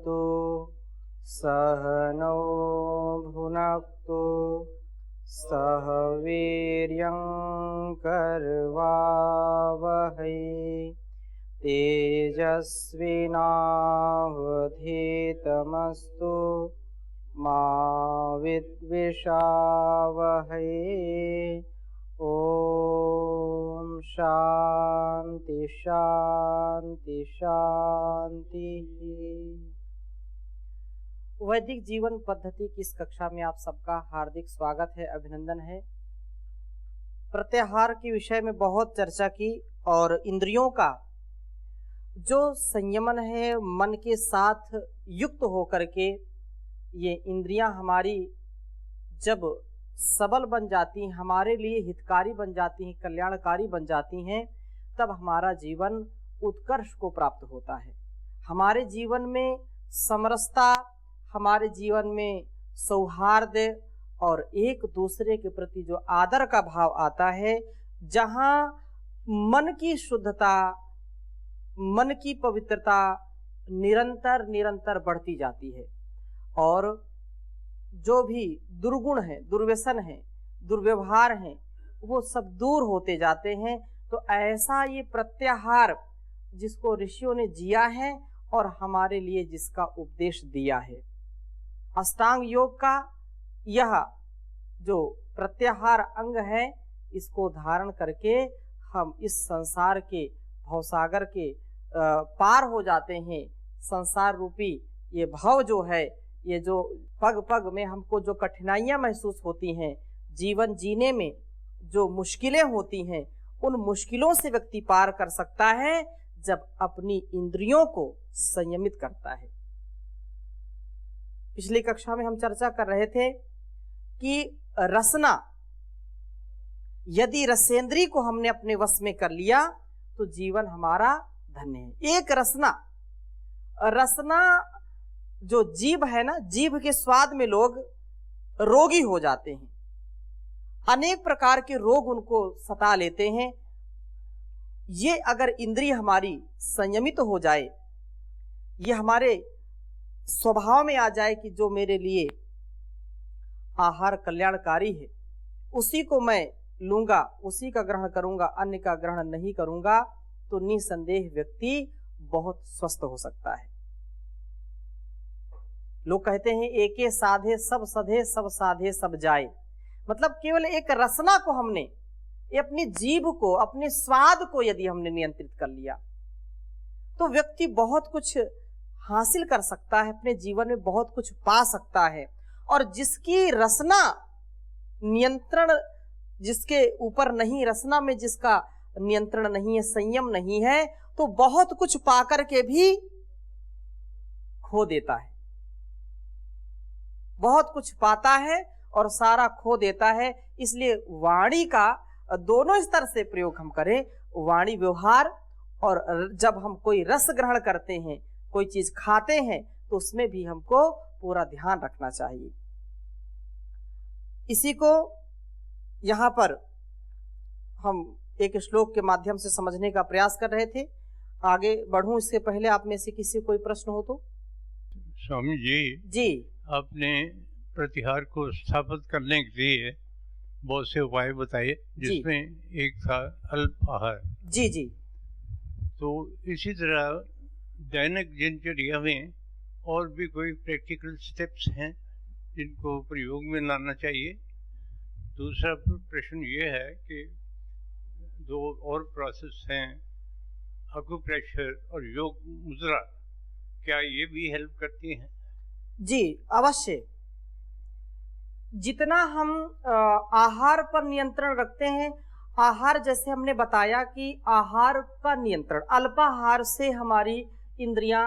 भवतु सह नौ भुनक्तु सह वीर्यं करवावहै तेजस्विनावधीतमस्तु मा विद्विषावहै। ओम शांति शांति शांति। वैदिक जीवन पद्धति की इस कक्षा में आप सबका हार्दिक स्वागत है, अभिनंदन है। प्रत्याहार के विषय में बहुत चर्चा की और इंद्रियों का जो संयमन है, मन के साथ युक्त होकर के ये इंद्रियां हमारी जब सबल बन जाती हैं, हमारे लिए हितकारी बन जाती हैं, कल्याणकारी बन जाती हैं, तब हमारा जीवन उत्कर्ष को प्राप्त होता है। हमारे जीवन में समरसता, हमारे जीवन में सौहार्द और एक दूसरे के प्रति जो आदर का भाव आता है, जहाँ मन की शुद्धता, मन की पवित्रता निरंतर निरंतर बढ़ती जाती है और जो भी दुर्गुण है, दुर्व्यसन है, दुर्व्यवहार है, वो सब दूर होते जाते हैं। तो ऐसा ये प्रत्याहार जिसको ऋषियों ने जिया है और हमारे लिए जिसका उपदेश दिया है, अष्टांग योग का यह जो प्रत्याहार अंग है, इसको धारण करके हम इस संसार के भवसागर के पार हो जाते हैं। संसार रूपी ये भव जो है, ये जो पग पग में हमको जो कठिनाइयां महसूस होती हैं, जीवन जीने में जो मुश्किलें होती हैं, उन मुश्किलों से व्यक्ति पार कर सकता है जब अपनी इंद्रियों को संयमित करता है। पिछली कक्षा में हम चर्चा कर रहे थे कि रसना, यदि रसेंद्री को हमने अपने वश में कर लिया तो जीवन हमारा धन्य है। एक रसना जो जीभ है ना, जीभ के स्वाद में लोग रोगी हो जाते हैं, अनेक प्रकार के रोग उनको सता लेते हैं। ये अगर इंद्रिय हमारी संयमित हो जाए, ये हमारे स्वभाव में आ जाए कि जो मेरे लिए आहार कल्याणकारी है उसी को मैं लूंगा, उसी का ग्रहण करूंगा, अन्य का ग्रहण नहीं करूंगा, तो निसंदेह व्यक्ति बहुत स्वस्थ हो सकता है। लोग कहते हैं एके साधे सब सधे, सब साधे सब जाए। मतलब केवल एक रसना को हमने, अपनी जीभ को, अपने स्वाद को यदि हमने नियंत्रित कर लिया तो व्यक्ति बहुत कुछ हासिल कर सकता है, अपने जीवन में बहुत कुछ पा सकता है। और जिसकी रसना नियंत्रण, जिसके ऊपर नहीं, रसना में जिसका नियंत्रण नहीं है, संयम नहीं है, तो बहुत कुछ पाकर के भी खो देता है। बहुत कुछ पाता है और सारा खो देता है। इसलिए वाणी का दोनों स्तर से प्रयोग हम करें, वाणी व्यवहार, और जब हम कोई रस ग्रहण करते हैं, कोई चीज खाते हैं, तो उसमें भी हमको पूरा ध्यान रखना चाहिए। इसी को यहां पर हम एक श्लोक के माध्यम से समझने का प्रयास कर रहे थे। आगे बढ़ूं इससे पहले आप में से किसी कोई प्रश्न हो तो? स्वामी जी, आपने प्रतिहार को स्थापित करने के लिए बहुत से उपाय बताए, जिसमें एक था अल्प आहार। जी। तो इसी तरह दैनिक दिनचर्या में और भी कोई प्रैक्टिकल स्टेप्स हैं जिनको प्रयोग में लाना चाहिए? दूसरा प्रश्न ये है कि दो और प्रोसेस हैं, एक्यूप्रेशर और योग मुद्रा, क्या ये भी हेल्प करती हैं? जी अवश्य। जितना हम आहार पर नियंत्रण रखते हैं, आहार जैसे हमने बताया कि आहार का नियंत्रण, अल्पाहार से हमारी इंद्रियां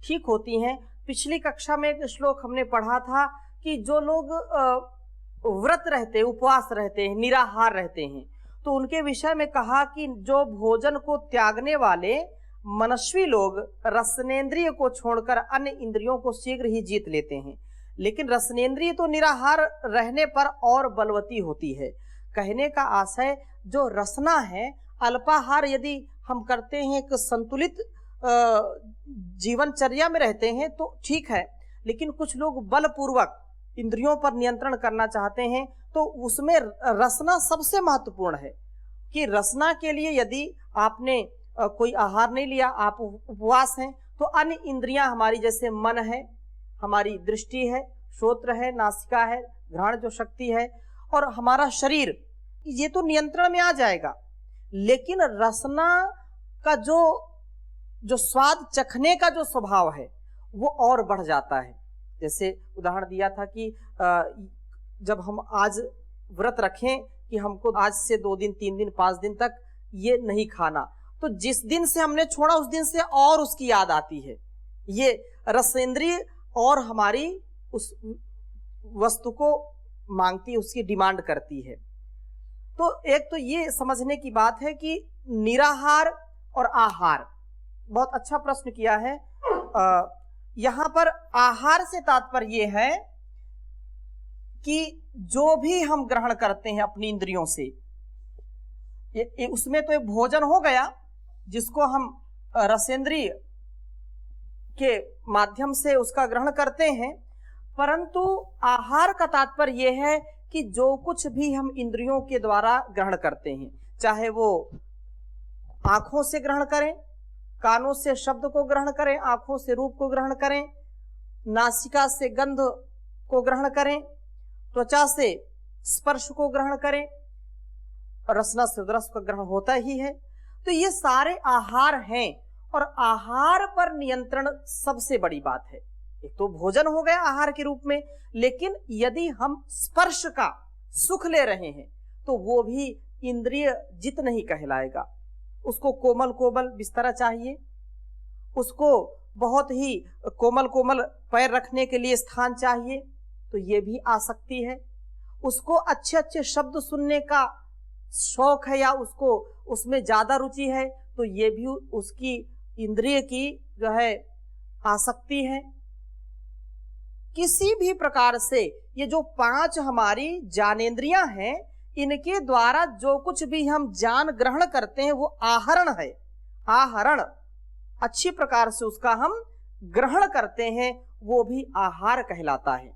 ठीक होती हैं। पिछली कक्षा में एक श्लोक हमने पढ़ा था कि जो लोग व्रत रहते हैं, उपवास रहते हैं, निराहार रहते हैं, तो उनके विषय में कहा कि जो भोजन को त्यागने वाले मनस्वी लोग रसनेंद्रिय को छोड़कर अन्य इंद्रियों को शीघ्र ही जीत लेते हैं। लेकिन रसनेंद्रिय तो निराहार रहने पर और बलवती होती है। कहने का आशय जो रसना है, अल्पाहार यदि हम करते हैं, एक संतुलित जीवनचर्या में रहते हैं तो ठीक है, लेकिन कुछ लोग बलपूर्वक इंद्रियों पर नियंत्रण करना चाहते हैं, तो उसमें रसना सबसे महत्वपूर्ण है। कि रसना के लिए यदि आपने कोई आहार नहीं लिया, आप उपवास हैं, तो अन्य इंद्रियां हमारी, जैसे मन है, हमारी दृष्टि है, श्रोत्र है, नासिका है, घ्राण जो शक्ति है, और हमारा शरीर, ये तो नियंत्रण में आ जाएगा। लेकिन रसना का जो स्वाद चखने का जो स्वभाव है वो और बढ़ जाता है। जैसे उदाहरण दिया था कि जब हम आज व्रत रखें कि हमको आज से 2 दिन 3 दिन 5 दिन तक ये नहीं खाना, तो जिस दिन से हमने छोड़ा उस दिन से और उसकी याद आती है। ये रसेंद्रिय और हमारी उस वस्तु को मांगती, उसकी डिमांड करती है। तो एक तो ये समझने की बात है कि निराहार और आहार, बहुत अच्छा प्रश्न किया है। यहां पर आहार से तात्पर्य ये है कि जो भी हम ग्रहण करते हैं अपनी इंद्रियों से, उसमें तो एक भोजन हो गया जिसको हम रसेंद्रिय के माध्यम से उसका ग्रहण करते हैं, परंतु आहार का तात्पर्य यह है कि जो कुछ भी हम इंद्रियों के द्वारा ग्रहण करते हैं, चाहे वो आंखों से ग्रहण करें, कानों से शब्द को ग्रहण करें, आंखों से रूप को ग्रहण करें, नासिका से गंध को ग्रहण करें, त्वचा से स्पर्श को ग्रहण करें, रसना से रस का ग्रहण होता ही है। तो ये सारे आहार हैं, और आहार पर नियंत्रण सबसे बड़ी बात है। एक तो भोजन हो गया आहार के रूप में, लेकिन यदि हम स्पर्श का सुख ले रहे हैं तो वो भी इंद्रिय जित नहीं कहलाएगा। उसको कोमल कोमल बिस्तरा चाहिए, उसको बहुत ही कोमल कोमल पैर रखने के लिए स्थान चाहिए, तो ये भी आसक्ति है। उसको अच्छे अच्छे शब्द सुनने का शौक है या उसको उसमें ज्यादा रुचि है, तो ये भी उसकी इंद्रिय की जो है आसक्ति है। किसी भी प्रकार से ये जो 5 हमारी ज्ञानेंद्रियां हैं, इनके द्वारा जो कुछ भी हम ज्ञान ग्रहण करते हैं वो आहरण है। आहरण अच्छी प्रकार से उसका हम ग्रहण करते हैं, वो भी आहार कहलाता है।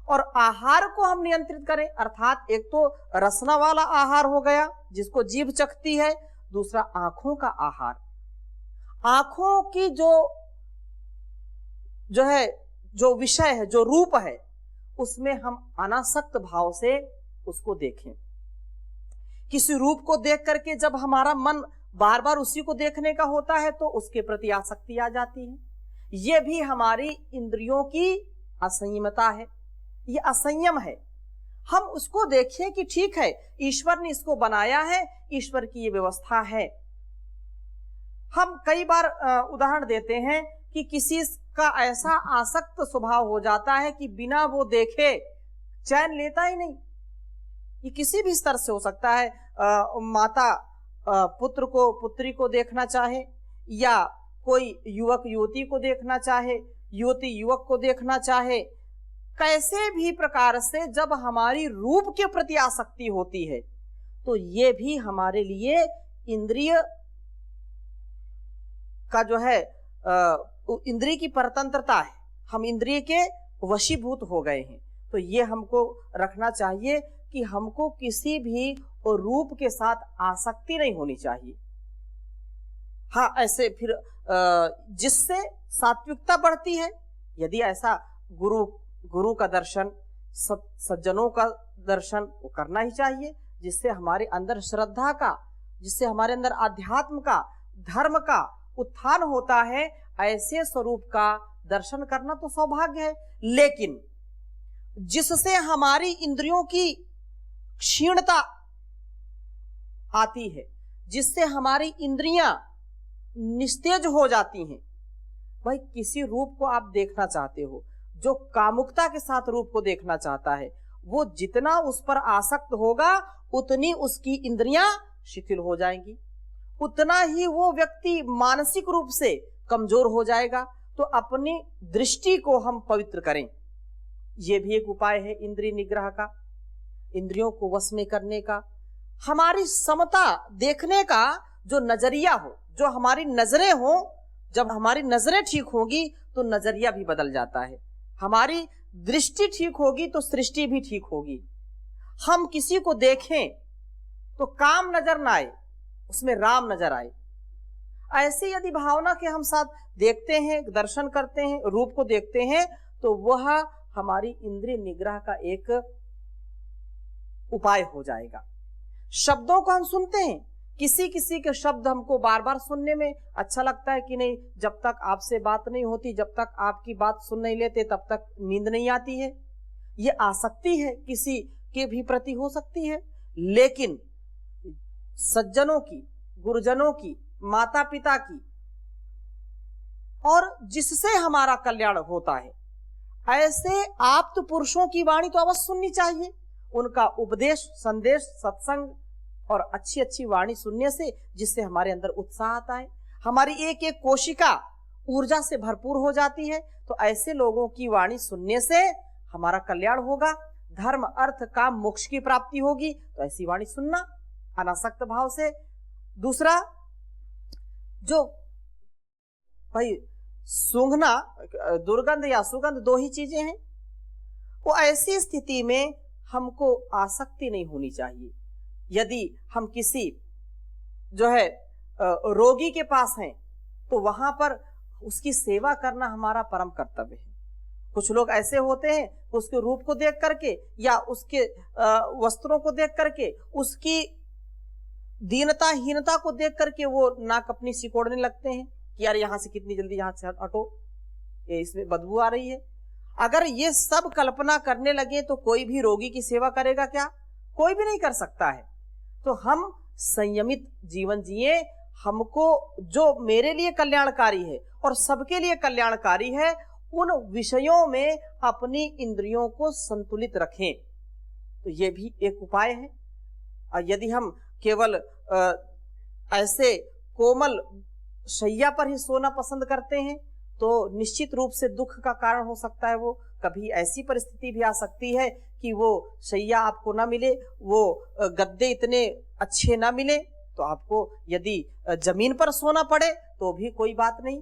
और आहार को हम नियंत्रित करें, अर्थात एक तो रसना वाला आहार हो गया जिसको जीभ चखती है, दूसरा आंखों का आहार। आंखों की जो है जो विषय है, जो रूप है, उसमें हम अनासक्त भाव से उसको देखें। किसी रूप को देख करके जब हमारा मन बार बार उसी को देखने का होता है तो उसके प्रति आसक्ति आ जाती है। ये भी हमारी इंद्रियों की असंयमता है, ये असंयम है। हम उसको देखें कि ठीक है, ईश्वर ने इसको बनाया है, ईश्वर की ये व्यवस्था है। हम कई बार उदाहरण देते हैं कि किसी का ऐसा आसक्त स्वभाव हो जाता है कि बिना वो देखे चैन लेता ही नहीं। ये किसी भी स्तर से हो सकता है, माता पुत्र को, पुत्री को देखना चाहे, या कोई युवक युवती को देखना चाहे, युवती युवक को देखना चाहे, कैसे भी प्रकार से जब हमारी रूप के प्रति आसक्ति होती है तो ये भी हमारे लिए इंद्रिय का जो है इंद्रिय की परतंत्रता है। हम इंद्रिय के वशीभूत हो गए हैं। तो ये हमको रखना चाहिए कि हमको किसी भी रूप के साथ आसक्ति नहीं होनी चाहिए। हाँ, ऐसे फिर जिससे सात्विकता बढ़ती है, यदि ऐसा गुरु का दर्शन, सज्जनों का दर्शन वो करना ही चाहिए, जिससे हमारे अंदर श्रद्धा का, जिससे हमारे अंदर आध्यात्म का, धर्म का उत्थान होता है। ऐसे स्वरूप का दर्शन करना तो सौभाग्य है। लेकिन जिससे हमारी इंद्रियों की क्षीणता आती है, जिससे हमारी इंद्रियां निस्तेज हो जाती हैं, भाई किसी रूप को आप देखना चाहते हो, जो कामुकता के साथ रूप को देखना चाहता है, वो जितना उस पर आसक्त होगा उतनी उसकी इंद्रियां शिथिल हो जाएंगी, उतना ही वो व्यक्ति मानसिक रूप से कमजोर हो जाएगा। तो अपनी दृष्टि को हम पवित्र करें, ये भी एक उपाय है इंद्रिय निग्रह का, इंद्रियों को वश में करने का। हमारी समता देखने का जो नजरिया हो, जो हमारी नजरें हो, जब हमारी नजरें ठीक होगी तो नजरिया भी बदल जाता है, हमारी दृष्टि ठीक होगी तो सृष्टि भी ठीक होगी। हम किसी को देखें तो काम नजर ना आए, उसमें राम नजर आए। ऐसी यदि भावना के हम साथ देखते हैं, दर्शन करते हैं, रूप को देखते हैं, तो वह हमारी इंद्रिय निग्रह का एक उपाय हो जाएगा। शब्दों को हम सुनते हैं, किसी किसी के शब्द हमको बार बार सुनने में अच्छा लगता है कि नहीं, जब तक आपसे बात नहीं होती, जब तक आपकी बात सुन नहीं लेते, तब तक नींद नहीं आती है। ये आसक्ति है, किसी के भी प्रति हो सकती है। लेकिन सज्जनों की, गुरुजनों की, माता पिता की, और जिससे हमारा कल्याण होता है, ऐसे आप्त पुरुषों की वाणी तो अवश्य सुननी चाहिए। उनका उपदेश, संदेश, सत्संग और अच्छी अच्छी वाणी सुनने से, जिससे हमारे अंदर उत्साह आता है, हमारी एक एक कोशिका ऊर्जा से भरपूर हो जाती है। तो ऐसे लोगों की वाणी सुनने से हमारा कल्याण होगा, धर्म, अर्थ, काम, मोक्ष की प्राप्ति होगी। तो ऐसी वाणी सुनना अनासक्त भाव से। दूसरा, जो भाई सूंघना, दुर्गंध या सुगंध दो ही चीजें हैं, वो ऐसी स्थिति में हमको आसक्ति नहीं होनी चाहिए। यदि हम किसी जो है रोगी के पास हैं तो वहां पर उसकी सेवा करना हमारा परम कर्तव्य है। कुछ लोग ऐसे होते हैं, उसके रूप को देख करके या उसके वस्त्रों को देख करके, उसकी दीनता हीनता को देख करके वो नाक अपनी सिकोड़ने लगते हैं कि यार यहाँ से कितनी जल्दी यहाँ से हटो, ये इसमें बदबू आ रही है। अगर ये सब कल्पना करने लगे तो कोई भी रोगी की सेवा करेगा क्या? कोई भी नहीं कर सकता है। तो हम संयमित जीवन जिए। हमको जो मेरे लिए कल्याणकारी है और सबके लिए कल्याणकारी है, उन विषयों में अपनी इंद्रियों को संतुलित रखें। तो ये भी एक उपाय है। और यदि हम केवल ऐसे कोमल शैया पर ही सोना पसंद करते हैं तो निश्चित रूप से दुख का कारण हो सकता है। वो कभी ऐसी परिस्थिति भी आ सकती है कि वो शैया आपको ना मिले, वो गद्दे इतने अच्छे ना मिले, तो आपको यदि जमीन पर सोना पड़े तो भी कोई बात नहीं।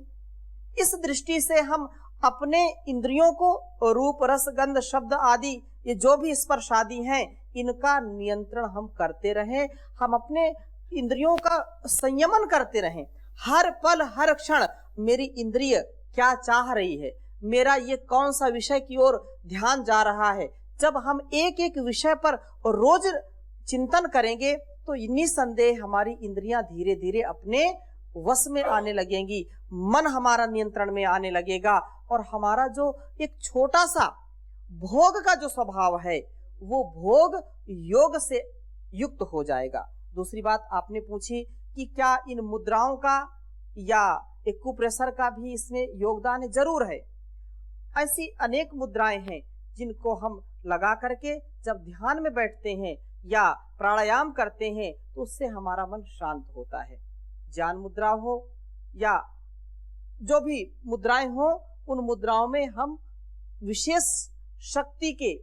इस दृष्टि से हम अपने इंद्रियों को रूप, रस, गंध, शब्द आदि ये जो भी स्पर्श आदि हैं, इनका नियंत्रण हम करते रहें। हम अपने इंद्रियों का संयमन करते रहें। हर पल, हर क्षण मेरी इंद्रिय क्या चाह रही है, मेरा ये कौन सा विषय की ओर ध्यान जा रहा है। जब हम एक एक विषय पर रोज चिंतन करेंगे तो निसंदेह हमारी इंद्रियां धीरे धीरे अपने वश में आने लगेंगी, मन हमारा नियंत्रण में आने लगेगा और हमारा जो एक छोटा सा भोग का जो स्वभाव है वो भोग योग से युक्त हो जाएगा। दूसरी बात आपने पूछी कि क्या इन मुद्राओं का या एक्यूप्रेशर का भी इसमें योगदान है? जरूर है। ऐसी अनेक मुद्राएं हैं जिनको हम लगा करके जब ध्यान में बैठते हैं या प्राणायाम करते हैं तो उससे हमारा मन शांत होता है। ज्ञान मुद्रा हो या जो भी मुद्राएं हो, उन मुद्राओं में हम विशेष शक्ति के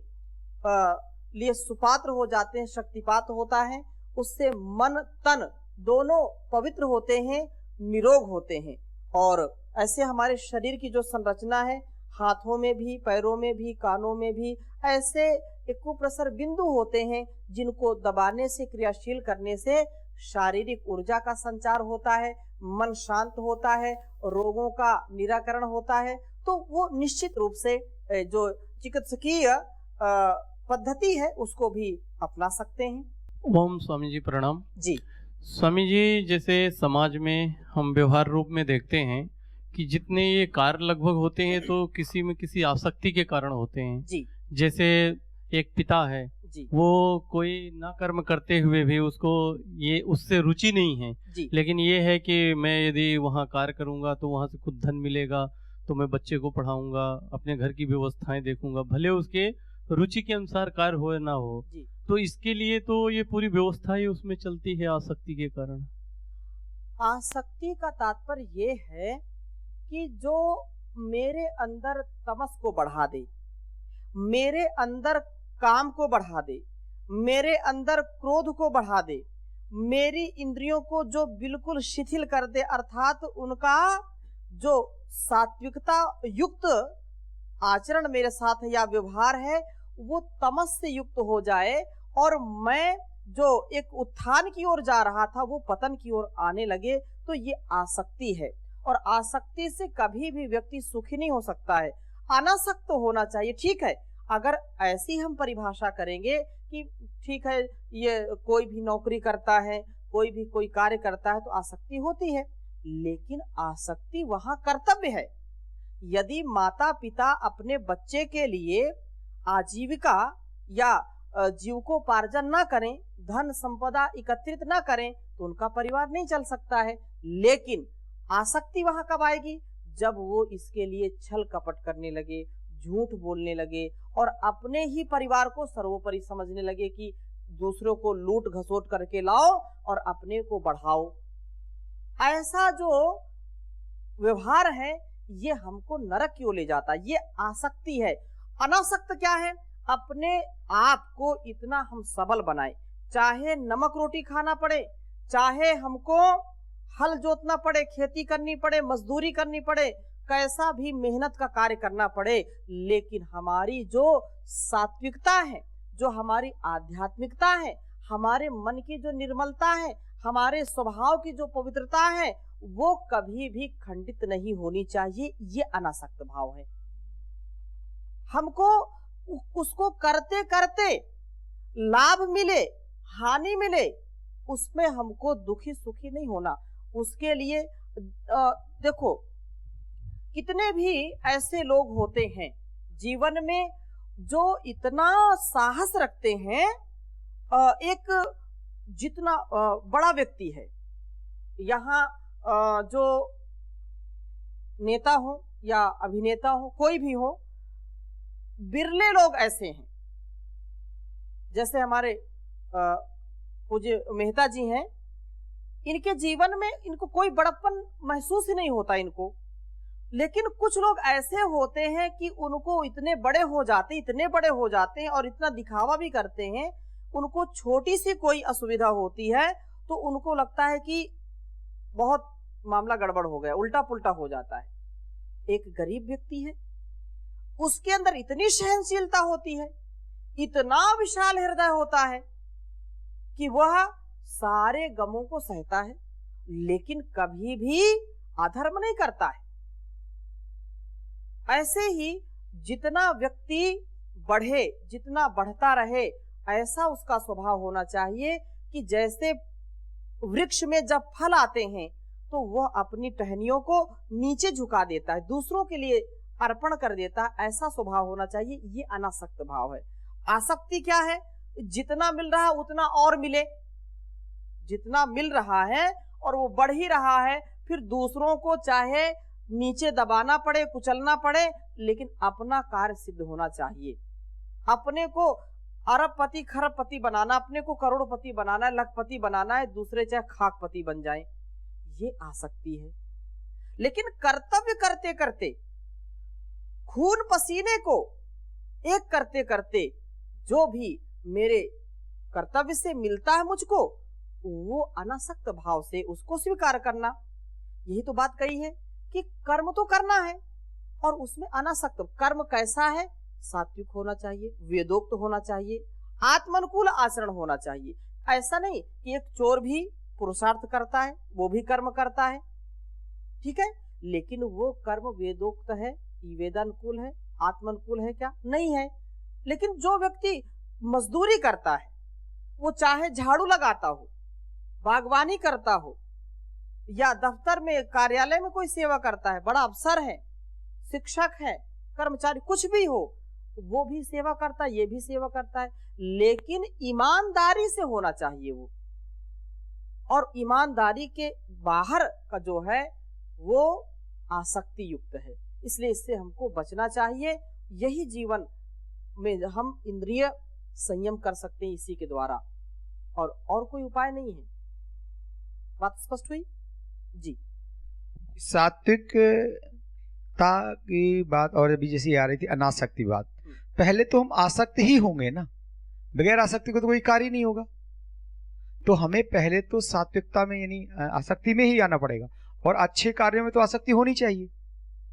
लिए सुपात्र हो जाते हैं, शक्तिपात होता है। उससे मन तन दोनों पवित्र होते हैं, निरोग होते हैं। और ऐसे हमारे शरीर की जो संरचना है, हाथों में भी, पैरों में भी, कानों में भी ऐसे एक्यूप्रेशर बिंदु होते हैं जिनको दबाने से, क्रियाशील करने से शारीरिक ऊर्जा का संचार होता है, मन शांत होता है, रोगों का निराकरण होता है। तो वो निश्चित रूप से जो चिकित्सकीय पद्धति है उसको भी अपना सकते हैं। ओम स्वामी जी प्रणाम जी। स्वामी जी, जैसे समाज में हम व्यवहार रूप में देखते हैं कि जितने ये कार्य लगभग होते हैं तो किसी में किसी आसक्ति के कारण होते हैं जी। जैसे एक पिता है जी। वो कोई ना कर्म करते हुए भी उसको ये उससे रुचि नहीं है जी। लेकिन ये है कि मैं यदि वहाँ कार्य करूँगा तो वहाँ से कुछ धन मिलेगा तो मैं बच्चे को पढ़ाऊंगा, अपने घर की व्यवस्थाएं देखूंगा, भले उसके रुचि के अनुसार कार्य हो या ना हो। जी। तो इसके लिए तो ये पूरी व्यवस्था ही उसमें चलती है आसक्ति के कारण। आसक्ति का तात्पर्य ये है कि जो मेरे अंदर तमस को बढ़ा दे, मेरे अंदर काम को बढ़ा दे, मेरे अंदर क्रोध को बढ़ा दे, मेरी इंद्रियों को जो बिल्कुल शिथिल कर दे, अर्थात उनका जो सात्विकता युक्त आचरण मेरे साथ या व्यवहार है वो तमस से युक्त हो जाए और मैं जो एक उत्थान की ओर जा रहा था वो पतन की ओर आने लगे, तो ये आसक्ति है। और आसक्ति से कभी भी व्यक्ति सुखी नहीं हो सकता है, अनासक्त होना चाहिए। ठीक है, अगर ऐसी हम परिभाषा करेंगे कि ठीक है ये कोई भी नौकरी करता है, कोई भी कोई कार्य करता है तो आसक्ति होती है, लेकिन आसक्ति वहां कर्तव्य है। यदि माता पिता अपने बच्चे के लिए आजीविका या जीविकोपार्जन ना करें, धन संपदा एकत्रित ना करें, तो उनका परिवार नहीं चल सकता है। लेकिन आसक्ति वहां कब आएगी? जब वो इसके लिए छल कपट करने लगे, झूठ बोलने लगे और अपने ही परिवार को सर्वोपरि समझने लगे कि दूसरों को लूट घसोट करके लाओ और अपने को बढ़ाओ। ऐसा जो व्यवहार है ये हमको नरक की ओर ले जाता है, ये आसक्ति है। अनासक्त क्या है? अपने आप को इतना हम सबल बनाए, चाहे नमक रोटी खाना पड़े, चाहे हमको हल जोतना पड़े, खेती करनी पड़े, मजदूरी करनी पड़े, कैसा भी मेहनत का कार्य करना पड़े, लेकिन हमारी जो सात्विकता है, जो हमारी आध्यात्मिकता है, हमारे मन की जो निर्मलता है, हमारे स्वभाव की जो पवित्रता है, वो कभी भी खंडित नहीं होनी चाहिए। ये अनासक्त भाव है। हमको उसको करते करते लाभ मिले हानि मिले, उसमें हमको दुखी सुखी नहीं होना। उसके लिए देखो कितने भी ऐसे लोग होते हैं जीवन में जो इतना साहस रखते हैं। एक जितना बड़ा व्यक्ति है, यहाँ जो नेता हो या अभिनेता हो, कोई भी हो, बिरले लोग ऐसे हैं। जैसे हमारे पूज्य मेहता जी हैं, इनके जीवन में इनको कोई बड़प्पन महसूस ही नहीं होता इनको। लेकिन कुछ लोग ऐसे होते हैं कि उनको इतने बड़े हो जाते हैं और इतना दिखावा भी करते हैं, उनको छोटी सी कोई असुविधा होती है तो उनको लगता है कि बहुत मामला गड़बड़ हो गया, उल्टा पुल्टा हो जाता है। एक गरीब व्यक्ति है, उसके अंदर इतनी सहनशीलता होती है, इतना विशाल हृदय होता है कि वह सारे गमों को सहता है, लेकिन कभी भी अधर्म नहीं करता है। ऐसे ही जितना व्यक्ति बढ़े, जितना बढ़ता रहे, ऐसा उसका स्वभाव होना चाहिए कि जैसे वृक्ष में जब फल आते हैं तो वह अपनी टहनियों को नीचे झुका देता है, दूसरों के लिए अर्पण कर देता है। ऐसा स्वभाव होना चाहिए। ये अनासक्त भाव है। आसक्ति क्या है? जितना मिल रहा है उतना और मिले, जितना मिल रहा है और वो बढ़ ही रहा है, फिर दूसरों को चाहे नीचे दबाना पड़े, कुचलना पड़े, लेकिन अपना कार्य सिद्ध होना चाहिए। अपने को अरबपति खरबपति बनाना, अपने को करोड़पति बनाना है, लखपति बनाना है, दूसरे चाहे खाकपति बन जाएं, ये आसक्ति है। लेकिन कर्तव्य करते करते, खून पसीने को एक करते करते, जो भी मेरे कर्तव्य से मिलता है मुझको, वो अनासक्त भाव से उसको स्वीकार करना। यही तो बात कही है कि कर्म तो करना है और उसमें अनासक्त। कर्म कैसा है? सात्विक होना चाहिए, वेदोक्त होना चाहिए, आत्मानुकूल आचरण होना चाहिए। ऐसा नहीं कि एक चोर भी पुरुषार्थ करता है, वो भी कर्म करता है, ठीक है, लेकिन वो कर्म वेदोक्त है, वेदानुकूल है, आत्मानुकूल है क्या? नहीं है। लेकिन जो व्यक्ति मजदूरी करता है, वो चाहे झाड़ू लगाता हो, बागवानी करता हो, या दफ्तर में कार्यालय में कोई सेवा करता है, बड़ा अफसर है, शिक्षक है, कर्मचारी, कुछ भी हो, वो भी सेवा करता है, ये भी सेवा करता है, लेकिन ईमानदारी से होना चाहिए वो। और ईमानदारी के बाहर का जो है वो आसक्ति युक्त है। इसलिए इससे हमको बचना चाहिए। यही जीवन में हम इंद्रिय संयम कर सकते हैं इसी के द्वारा, और कोई उपाय नहीं है। बात स्पष्ट हुई जी? सात्विकता की बात और अभी जैसी आ रही थी अनासक्ति बात, पहले तो हम आसक्त ही होंगे ना, बगैर आसक्ति को तो कोई कार्य नहीं होगा। तो हमें पहले तो सात्विकता में यानी आसक्ति में ही आना पड़ेगा, और अच्छे कार्यों में तो आसक्ति होनी चाहिए,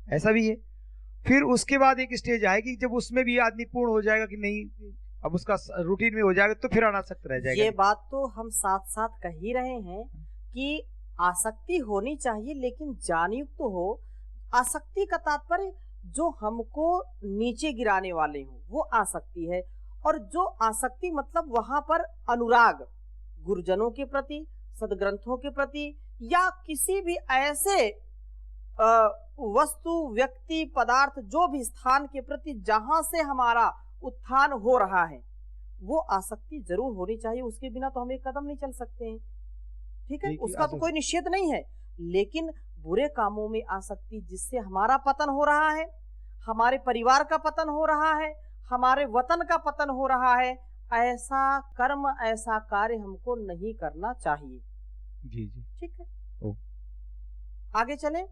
ऐसा भी है। फिर उसके बाद एक स्टेज आएगी जब उसमें भी आदमी पूर्ण हो जाएगा कि नहीं, अब उसका रूटीन में हो जाएगा, तो फिर अनासक्त रह जाएगा। ये बात तो हम साथ साथ कह ही रहे हैं कि आसक्ति होनी चाहिए, लेकिन ज्ञानयुक्त हो। आसक्ति का तात्पर्य जो हमको नीचे गिराने वाले हो वो आसक्ति है, और जो आसक्ति मतलब वहां पर अनुराग गुरुजनों के प्रति, सदग्रंथों के प्रति, या किसी भी ऐसे वस्तु, व्यक्ति, पदार्थ, जो भी स्थान के प्रति जहां से हमारा उत्थान हो रहा है, वो आसक्ति जरूर होनी चाहिए। उसके बिना तो हम एक कदम नहीं चल सकते हैं, ठीक है। उसका तो कोई निषेध नहीं है, लेकिन बुरे कामों में आसक्ति जिससे हमारा पतन हो रहा है, हमारे परिवार का पतन हो रहा है, हमारे वतन का पतन हो रहा है, ऐसा कर्म, ऐसा कार्य हमको नहीं करना चाहिए। जी जी, ठीक है। आगे चलें।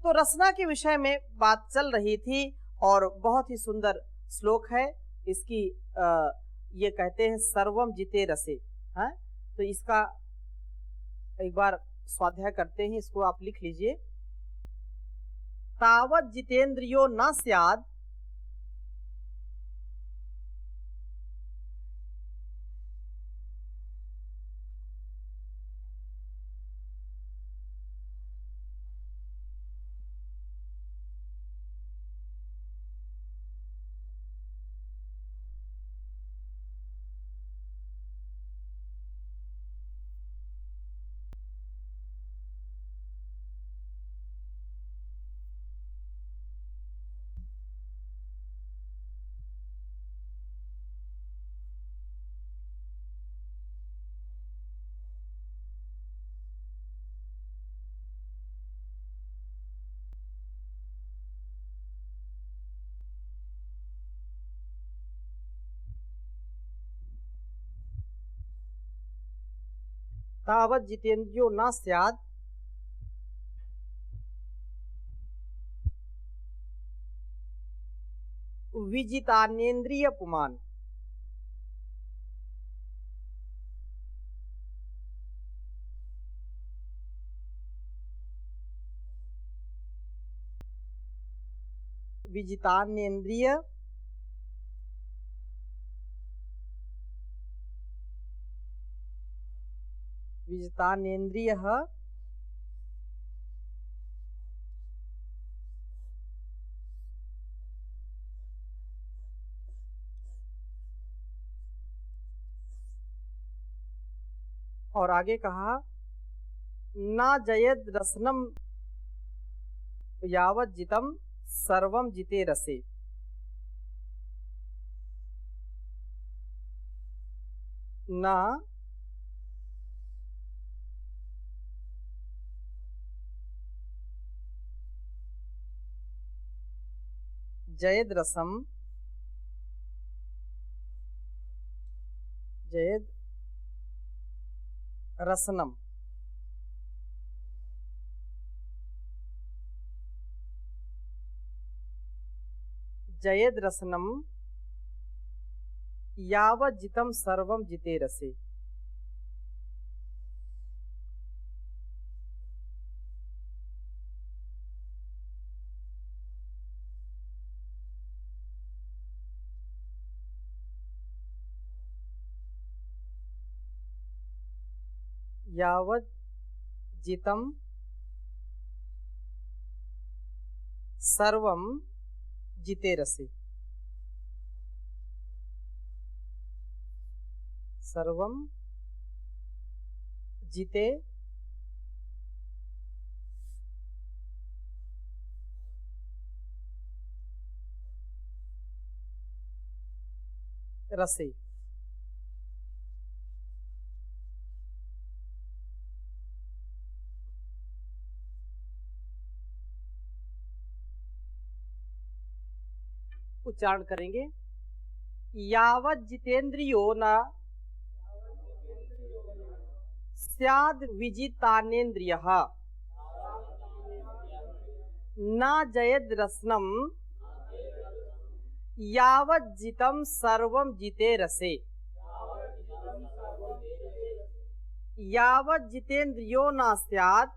तो रसना के विषय में बात चल रही थी, और बहुत ही सुंदर श्लोक है इसकी। ये कहते हैं सर्वम जिते रसे, हाँ। तो इसका एक बार स्वाध्याय करते हैं, इसको आप लिख लीजिए। तावत जितेंद्रियो न स्याद तावत जितेंद्रियो न स्याद विजितानेन्द्रिय पुमान। विजितानेन्द्रिय विजितानेन्द्रिय और आगे कहा ना जयद रसनम यावत जितम सर्वम जिते रसे। ना जयद रसम जयद रसनम जयद रसनम यावत जितम सर्वम जिते रसे। यावत जितम सर्वम जिते रसे। सर्वम जिते रसे। उच्चारण करेंगे। यावत जितेंद्रियो न स्याद विजितानेन्द्रियः न जयद रसनम यावत जितम सर्वम जिते रसे। यावत जितेंद्रियो न स्याद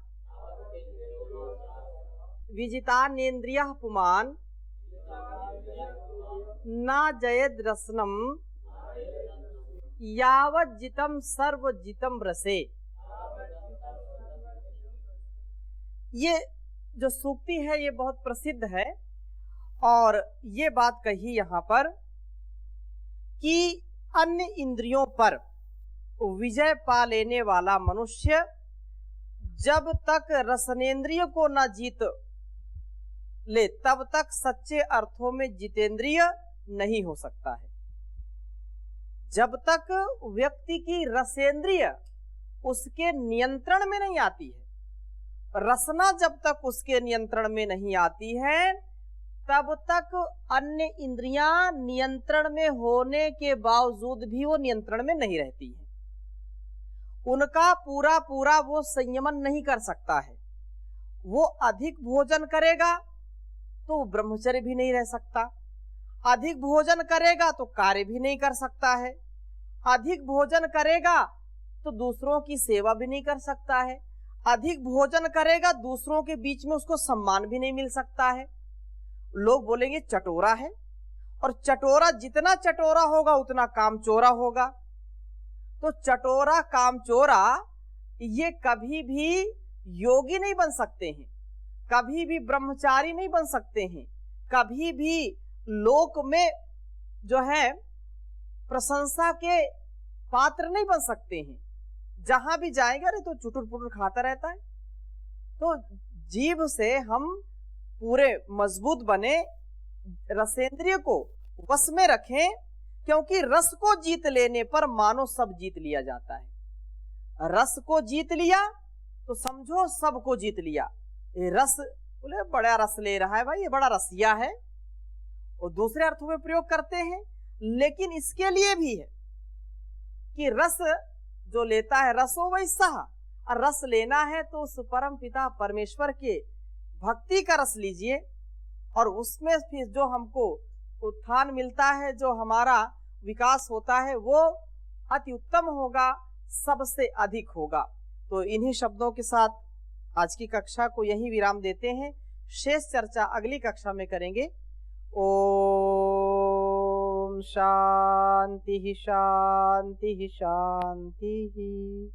विजितानेन्द्रियः पुमान् न जयेद् रसनम यावज्जितं सर्वजितं रसे। ये जो सूक्ति है ये बहुत प्रसिद्ध है और ये बात कही यहाँ पर कि अन्य इंद्रियों पर विजय पा लेने वाला मनुष्य जब तक रसनेन्द्रिय को न जीत ले तब तक सच्चे अर्थों में जितेंद्रिय नहीं हो सकता है। जब तक व्यक्ति की रसेंद्रिय उसके नियंत्रण में नहीं आती है, रसना जब तक उसके नियंत्रण में नहीं आती है, तब तक अन्य इंद्रियां नियंत्रण में होने के बावजूद भी वो नियंत्रण में नहीं रहती हैं। उनका पूरा पूरा वो संयमन नहीं कर सकता है। वो अधिक भोजन करेगा तो ब्रह्मचर्य भी नहीं रह सकता, अधिक भोजन करेगा तो कार्य भी नहीं कर सकता है, अधिक भोजन करेगा तो दूसरों की सेवा भी नहीं कर सकता है, अधिक भोजन करेगा दूसरों के बीच में उसको सम्मान भी नहीं मिल सकता है। लोग बोलेंगे चटोरा है, और चटोरा जितना चटोरा होगा उतना कामचोरा होगा। तो चटोरा कामचोरा ये कभी भी योगी नहीं बन सकते हैं, कभी भी ब्रह्मचारी नहीं बन सकते हैं, कभी भी लोक में जो है प्रशंसा के पात्र नहीं बन सकते हैं। जहां भी जाएगा अरे तो चुटुर पुटुर खाता रहता है। तो जीभ से हम पूरे मजबूत बने, रसेंद्रिय को वश में रखें, क्योंकि रस को जीत लेने पर मानो सब जीत लिया जाता है। रस को जीत लिया तो समझो सबको जीत लिया। ये रस, बोले बड़ा रस ले रहा है भाई, ये बड़ा रसिया है, और दूसरे अर्थों में प्रयोग करते हैं। लेकिन इसके लिए भी है कि रस जो लेता है रसो वही सहा, और रस लेना है तो उस परम पिता परमेश्वर के भक्ति का रस लीजिए, और उसमें फिर जो हमको उत्थान मिलता है, जो हमारा विकास होता है, वो अति उत्तम होगा, सबसे अधिक होगा। तो इन्हीं शब्दों के साथ आज की कक्षा को यही विराम देते हैं। शेष चर्चा अगली कक्षा में करेंगे। ओम शांति शांति शांति।